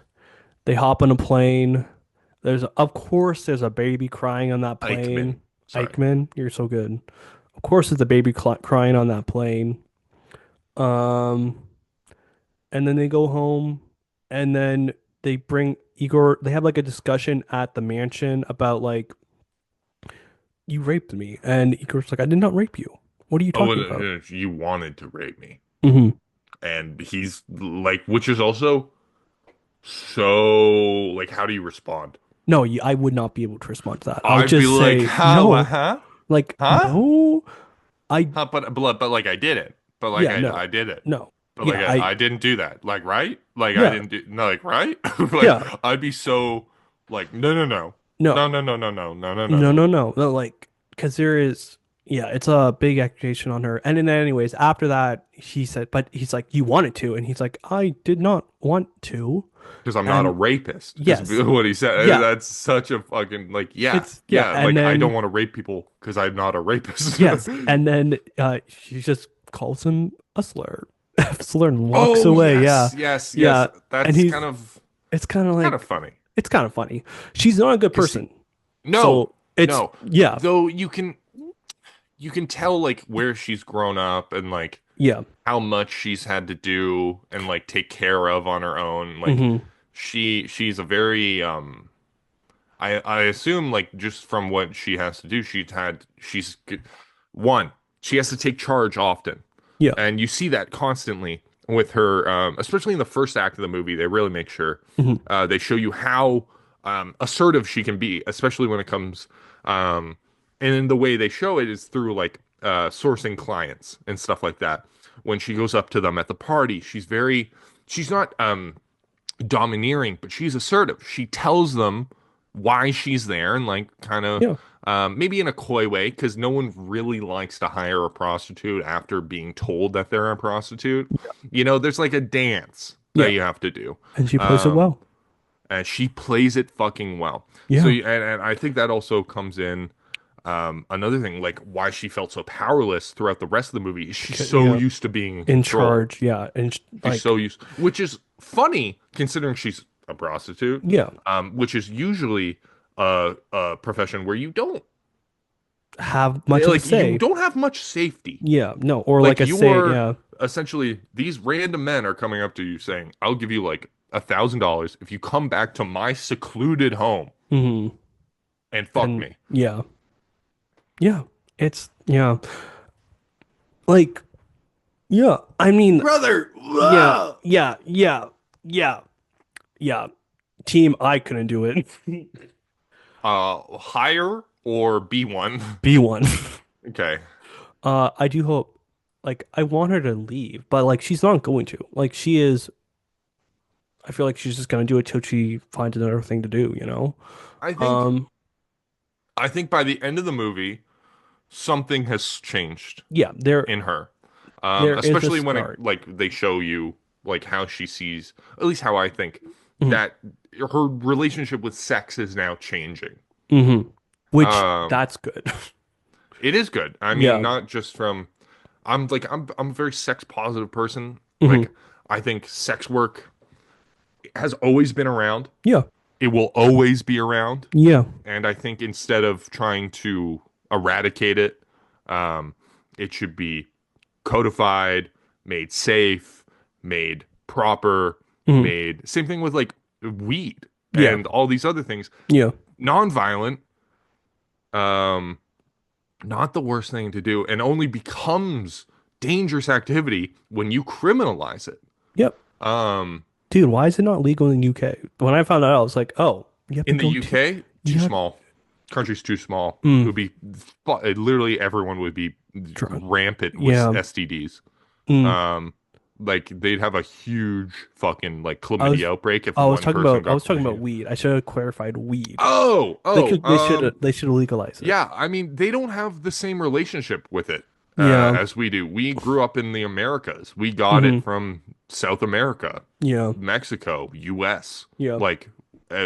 they hop on a plane. Of course there's a baby crying on that Eichmann. plane. Sorry. Eichmann, you're so good. Of course there's a baby crying on that plane. Um, and then they go home and then they bring Igor, they have like a discussion at the mansion about like you raped me. And Igor's like, I did not rape you. What are you Oh, talking about? you wanted to rape me. Hmm. And he's like, which is also so, like, how do you respond? No, I would not be able to respond to that. I would I'd be just like, say, how, no, huh? like, Huh? no, I, Huh? But like, I did it. But like, yeah, no, I did it. no, But like, yeah, I didn't do that. Like, right? Like, I yeah, didn't do, no, like, right? Like, yeah, I'd be so, like, no, no, no. no, No, no, no, no, no, no, no, no, no, no. no, no, no, like, because there is, yeah, it's a big accusation on her. And then, anyways, after that, he said, but he's like, you wanted to. And he's like, I did not want to. Because I'm not a And rapist, is yes, what he said. yeah, That's such a fucking, like, yeah, it's, yeah. yeah. And Like, I don't then, want to rape people because I'm not a rapist. yes. And then she just calls him a slur, slur and walks Oh, away. Yeah. yes, yes, yes. Yeah. And That's it's kind of kind like, of funny. it's kind of funny. She's not a good Because person. no, So it's, no. yeah, Though you can tell like where she's grown up and like yeah. how much she's had to do and like take care of on her own. Like Hmm. she's a very I assume like just from what she has to do, one, she has to take charge often. Yeah. And you see that constantly with her, especially in the first act of the movie. They really make sure Hmm. they show you how assertive she can be, especially when it comes. And the way they show it is through like sourcing clients and stuff like that. When she goes up to them at the party, she's not domineering, but she's assertive. She tells them why she's there and like kind of Yeah. maybe in a coy way because no one really likes to hire a prostitute after being told that they're a prostitute. You know, there's like a dance that Yeah. you have to do. And she plays it Um, well. and she plays it fucking well. So, Yeah. and I think that also comes in another thing, like why she felt so powerless throughout the rest of the movie. She's so Yeah. used to being in In control. charge. Yeah. And She's so used, which is funny considering she's a prostitute, yeah. which is usually a profession where you don't have much of a Like you say. don't have much safety. Yeah, no, or like Like a you say, are yeah. essentially these random men are coming up to you saying, "I'll give you like $1,000 if you come back to my secluded home Hmm. and fuck And me." yeah, yeah, it's yeah, like yeah. I mean, Brother, yeah, ah! yeah, yeah, yeah, yeah. Team, I couldn't do it. Hire or B1. B1. Okay. I do hope, like, I want her to leave, but like, she's not going to. Like, she is. I feel like she's just gonna do it till she finds another thing to do. You know. I think Um. I think by the end of the movie, something has changed Yeah. in her. There is a Especially when start. they show you like how she sees, at least how I think Hmm. that her relationship with sex is now changing. Hmm. Which Um, that's good. it is good. I mean, Yeah. not just from I'm a very sex positive person. Hmm. Like I think sex work has always been around. Yeah. It will always be around. Yeah. And I think instead of trying to eradicate it, um, it should be codified, made safe, made proper, Hmm. made same thing with like weed Yeah. and all these other things. Yeah. Non-violent, um, not the worst thing to do, and only becomes dangerous activity when you criminalize it. Yep. Um, Dude, why is it not legal in the UK? When I found out, I was like, oh, you have to in the go to, UK, you too have, small. Country's too small. It mm, would be literally everyone would be drunk. rampant with Yeah. STDs. Mm. Um, like they'd have a huge fucking like I was, chlamydia outbreak if one person I got was talking about chlamydia. weed. I should have clarified weed. Oh, oh, They should legalize it. yeah. I mean, they don't have the same relationship with it Yeah. as we do. We grew up in the Americas. We got it Hmm. from South America, Yeah. Mexico, U.S. Yeah. Like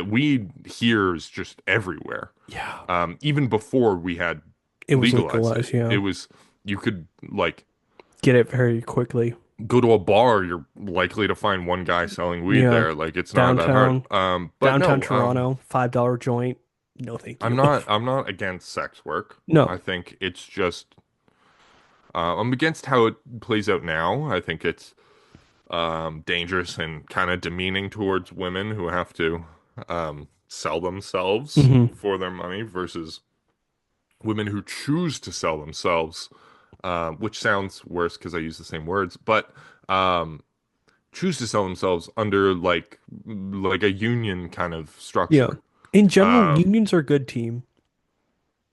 weed here is just everywhere. Yeah. Even before we had It was legalized it, legalized. Yeah. it was you could like Get it very quickly. go to a bar, you're likely to find one guy selling weed Yeah. there. Like it's not that hard. Downtown, But downtown no, Toronto, $5 joint. No, thank you. I'm not against sex work. I No. think it's just I'm against how it plays out now. I think it's dangerous and kind of demeaning towards women who have to sell themselves Hmm. for their money versus women who choose to sell themselves, which sounds worse because I use the same words, but um, choose to sell themselves under like a union kind of Yeah. structure. In general, Um, unions are a good team.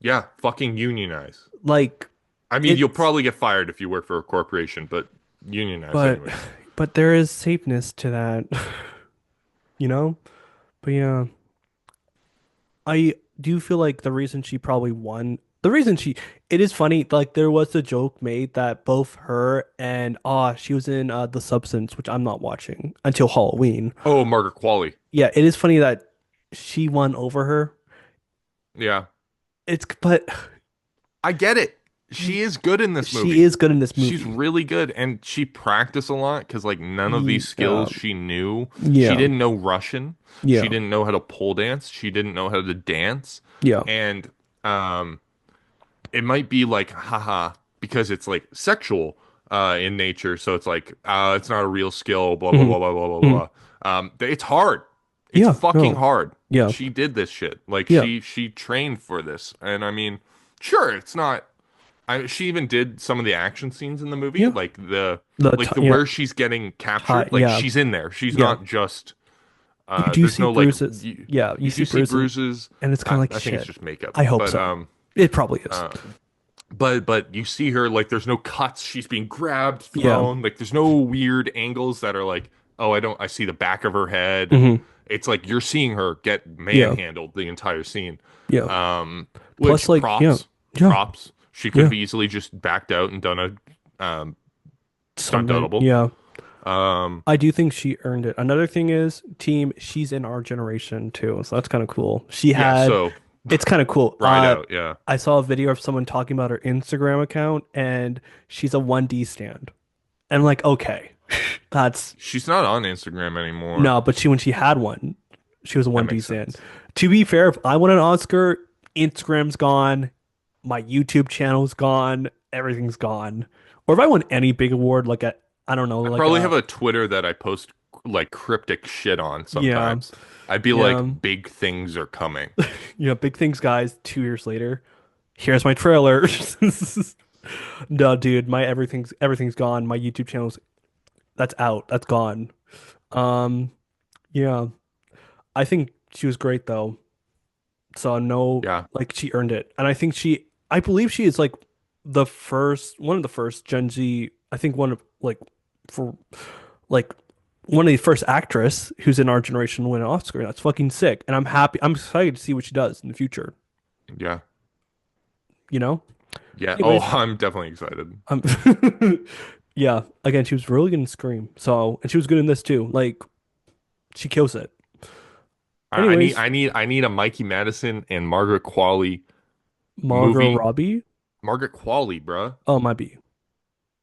yeah, fucking unionize. Like I mean, you'll it's, probably get fired if you work for a corporation, but unionize but anyways. but there is safeness to that, you know? But yeah, I do feel like the reason she probably won, the reason she, it is funny, like there was a joke made that both her and she was in The Substance, which I'm not watching until Halloween. Oh, Margaret Qualley. Yeah, it is funny that she won over her. Yeah, It's but I get it. She is good in this she movie. is good in this She's movie. really good, and she practiced a lot because like none of these skills she knew. She Yeah, didn't know Russian. She yeah, didn't know how to pole dance. She didn't know how to dance. yeah. And it might be like haha because it's like sexual in nature, so it's like it's not a real skill. Blah blah Hmm. blah blah blah blah Hmm. blah. It's hard. It's Yeah, fucking no, hard. yeah, She did this shit. Like yeah, she trained for this, and I mean, sure, it's not. She even did some of the action scenes in the movie, yeah. like the Yeah, where she's getting captured. Like yeah, she's in there. She's yeah. not just. You do There's see no like bruises. Yeah, you you see do see bruises, bruises. and it's kind of like I think it's shit. just makeup, I hope so. It probably is. uh, but you see her like there's no cuts. She's being grabbed, Yeah. thrown. Like there's no weird angles that are like, oh, I see the back of her head, and Hmm. it's like you're seeing her get Yeah. manhandled the entire scene. Yeah. Um, Plus, which like, yeah, yeah, props. She could yeah. have easily just backed out and done a stunt Something. double. Yeah. Um, I do think she earned it. Another thing is, team, she's in our generation too, so that's kind of cool. She yeah, had, so it's kind of cool. ride out, yeah. I saw a video of someone talking about her Instagram account, and she's a 1D stand. And I'm like, okay, that's She's not on Instagram anymore. no, but when she had one, she was a That 1D makes stand. sense. To be fair, if I won an Oscar, Instagram's gone, My YouTube channel's gone. Everything's gone. Or if I won any big award, like a, I don't know, I like probably have a, a Twitter that I post like cryptic shit on yeah, sometimes. I'd be yeah, like, big things are coming. big things, guys. 2 years later, here's my trailer. No, dude, my everything's gone. My YouTube channel's that's out. That's gone. Um, yeah, I think she was great though. So no, Yeah. like she earned it, and I believe she is like one of the first Gen Z. I think one of for like one of the first actress who's in our generation to win an Oscar. That's fucking sick, and I'm happy. I'm excited to see what she does in the future. Yeah. You know. Yeah. Oh, Anyways, I'm definitely excited. um, yeah. Again, she was really good in Scream. So, and she was good in this too. Like she kills it. Anyways, I need a Mikey Madison and Margaret Qualley Margot movie. Robbie. Margaret Qualley, bruh. Oh, might be,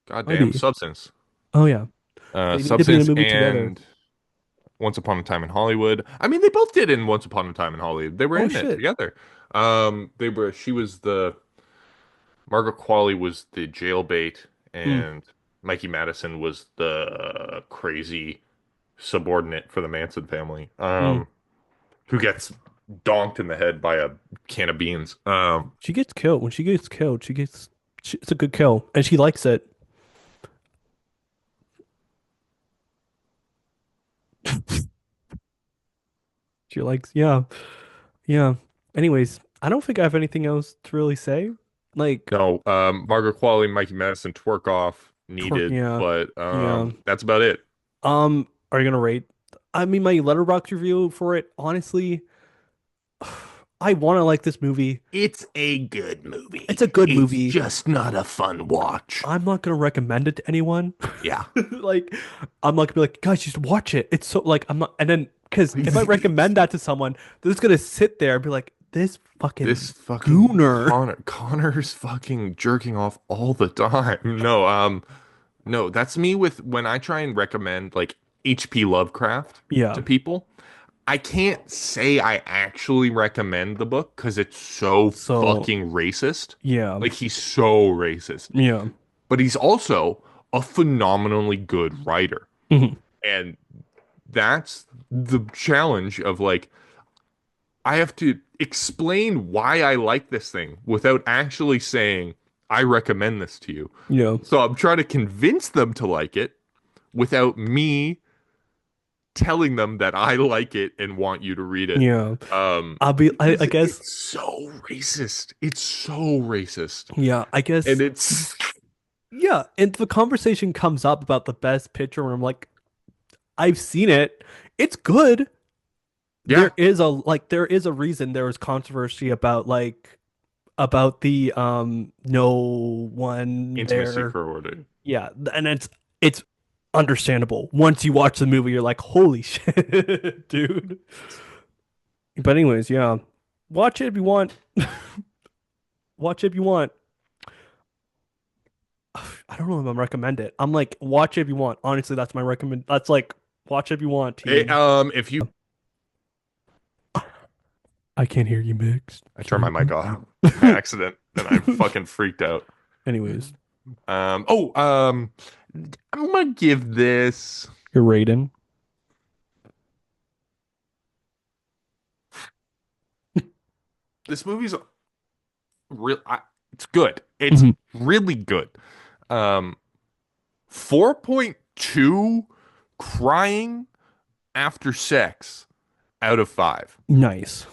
might Goddamn be. Substance. Oh yeah, they need to be in a Substance movie together. and Once Upon a Time in Hollywood. I mean, they both did in Once Upon a Time in Hollywood. They were Oh in it shit. together. She was the Margaret Qualley was the jailbait, Hmm. and Mikey Madison was the crazy subordinate for the Manson family, Hmm. who gets donked in the head by a can of beans. She gets killed. When she gets killed, it's a good kill, and she likes it. She likes, yeah, yeah. Anyways, I don't think I have anything else to really say. Like, no, Margaret Qualley, Mikey Madison twerk off twerk, needed, yeah, but yeah. that's about it. Are you gonna rate? I mean, my letterbox review for it, honestly, I want to like this movie. It's a good movie. It's a good It's movie. just not a fun watch. I'm not gonna recommend it to anyone. Yeah. Like, I'm not gonna be like, guys, you should watch it. It's so like I'm not, and then because if I recommend that to someone, they're just gonna sit there and be like, this This fucking fucking gooner. Connor's fucking jerking off all the time. No, that's me with when I try and recommend like HP Lovecraft Yeah. to people. I can't say I actually recommend the book because it's so So fucking racist. yeah, Like he's so racist. yeah, But he's also a phenomenally good writer. mhm, And that's the challenge of like I have to explain why I like this thing without actually saying I recommend this to you. yeah, So I'm trying to convince them to like it without me telling them that I like it and want you to read it. yeah. I Because guess, it's so racist. It's so racist. yeah, I And guess, it's yeah. And the conversation comes up about the best picture, where I'm like, I've seen it. It's good. yeah, There is a reason there was controversy about about the no one intimacy there. corroded. Yeah, and it's understandable. Once you watch the movie, you're like, holy shit, dude. But anyways, yeah. Watch it if you want. Watch it if you want. I don't know if I'm recommend it. I'm like, watch it if you want. Honestly, that's my recommend. That's like, watch it if you want, team. If you I can't hear you mixed. I Can turned you my hear mic off by accident and I me? fucking freaked out. Anyways, Um, oh, um, I'm gonna give this. you're rating. This movie's real. It's good. It's Mhm. really good. 4.2 crying after sex out of 5. Nice.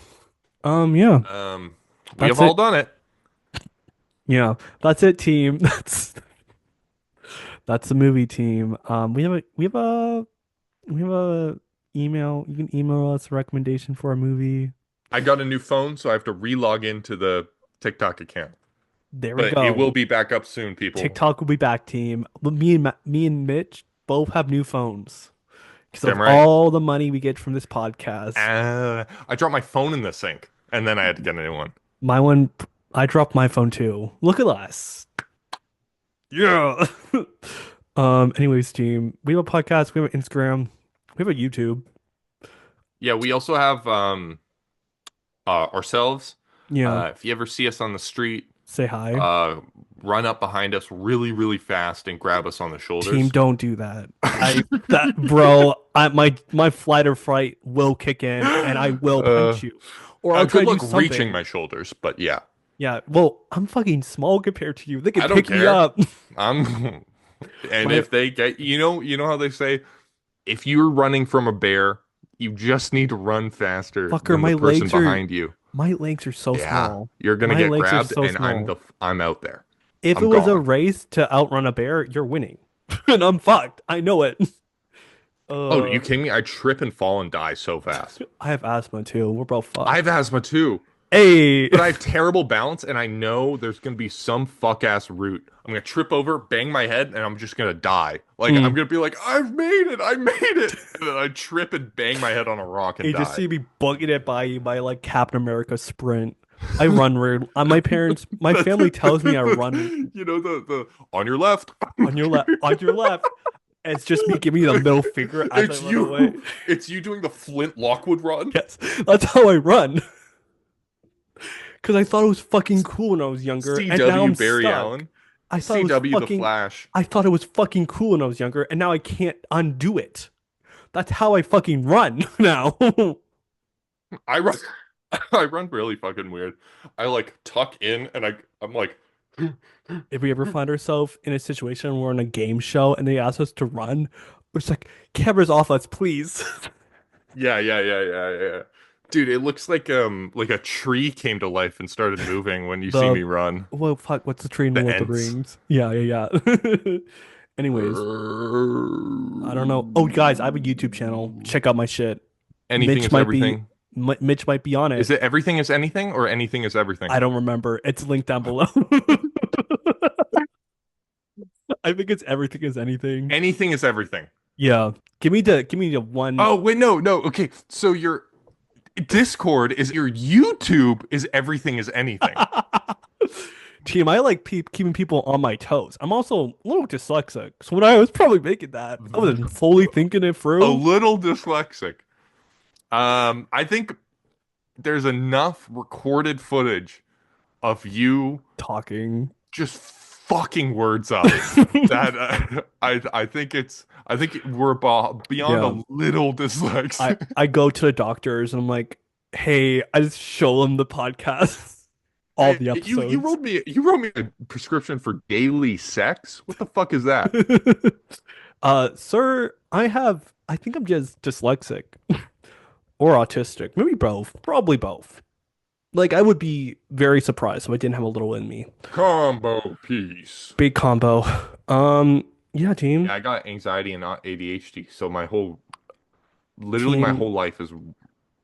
Yeah, We have that's all it. done it. Yeah, that's it, team. That's the movie team. We have a email. You can email us a recommendation for a movie. I got a new phone, so I have to re-log into the TikTok account. There we But it will go. be back up soon, people. TikTok will be back, team. But me and Mitch both have new phones because of Damn right. all the money we get from this podcast. I dropped my phone in the sink, and then I had to get a new one. My one, I dropped my phone too. Look at us. Yeah. Anyways, team, we have a podcast, we have an Instagram, we have a YouTube. Yeah, we also have ourselves. Yeah. If you ever see us on the street, Say hi. uh, run up behind us really, really fast and grab us on the Team, shoulders. don't do that. Bro, my flight or fright will kick in and I will Uh, punch you. Or I'll try Good to do luck reaching something. my shoulders, but yeah, Yeah, well, I'm fucking small compared to you. They can I don't pick me care. up. I'm, and My if they get, you know how they say, if you're running from a bear, you just need to run faster fucker, than the person behind you. my legs are so Yeah, small. you're gonna My get legs are grabbed, so and small. I'm out there. If it I'm was a gone. race to outrun a bear, you're winning. And I'm fucked. I know it. Oh, you Uh, kidding me? I trip and fall and die so fast. I have asthma too. We're both I fucked. have asthma too. Hey, But I have terrible balance, and I know there's gonna be some fuck ass route. I'm gonna trip over, bang my head, and I'm just gonna die. Like I'm mm. gonna be like, I've made it, I made it, and then I trip and bang my head on a rock and You just die. see me bugging it by you by like Captain America sprint. I run weird. My parents, my family tells me I run You know the on your left. on your left. On your left. It's just me giving you the middle finger as I It's run away. you. It's you doing the Flint Lockwood run. Yes, that's how I run. Because I thought it was fucking cool when I was younger, and now CW I'm Barry stuck. Allen. I thought it was CW the fucking. Flash. I thought it was fucking cool when I was younger, and now I can't undo it. That's how I fucking run now. I run. I run really fucking weird. I like tuck in and I'm like, If we ever find ourselves in a situation where we're on a game show and they ask us to run, it's like cameras off us, please. yeah. Dude, it looks like a tree came to life and started moving when you see The me run. well, fuck, what's the train in The Lord of the Ents. Rings? Yeah. Anyways, I don't know. Oh, guys, I have a YouTube channel. Check out my shit. Anything Mitch is might be everything. Mitch might be on Is it. it everything is anything or anything is everything? I don't remember. It's linked down below. I think it's everything is anything. Anything is everything. Yeah. Give me the one. Oh, wait, no. Okay. So your Discord is your YouTube is everything is anything. Team, I like keeping people on my toes. I'm also a little dyslexic. So when I was probably making that, I wasn't fully thinking it A through. little dyslexic. I think there's enough recorded footage of you Talking. just fucking words up that I think we're beyond Yeah. a little dyslexic. I go to the doctors and I'm like, hey, I just show them the podcast, all Hey, the episodes. you wrote me a prescription for daily sex. What the fuck is that? Sir, I think I'm just dyslexic or autistic. Maybe both. Probably both. Like, I would be very surprised if I didn't have a little in me. Combo piece. Big combo. Yeah, team. Yeah, I got anxiety and not ADHD, so literally my Team, whole life is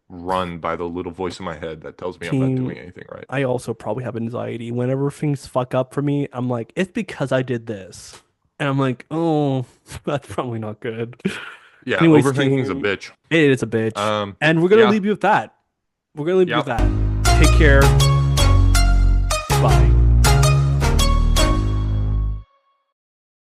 run by the little voice in my head that tells me I'm not team. doing anything right. I also probably have anxiety. Whenever things fuck up for me, I'm like, it's because I did this. And I'm like, oh, that's probably not good. Yeah, Anyways, overthinking's a team, bitch. it is a bitch. And we're gonna Yeah, leave you with that. We're gonna leave you with yep. that. Take care. Bye.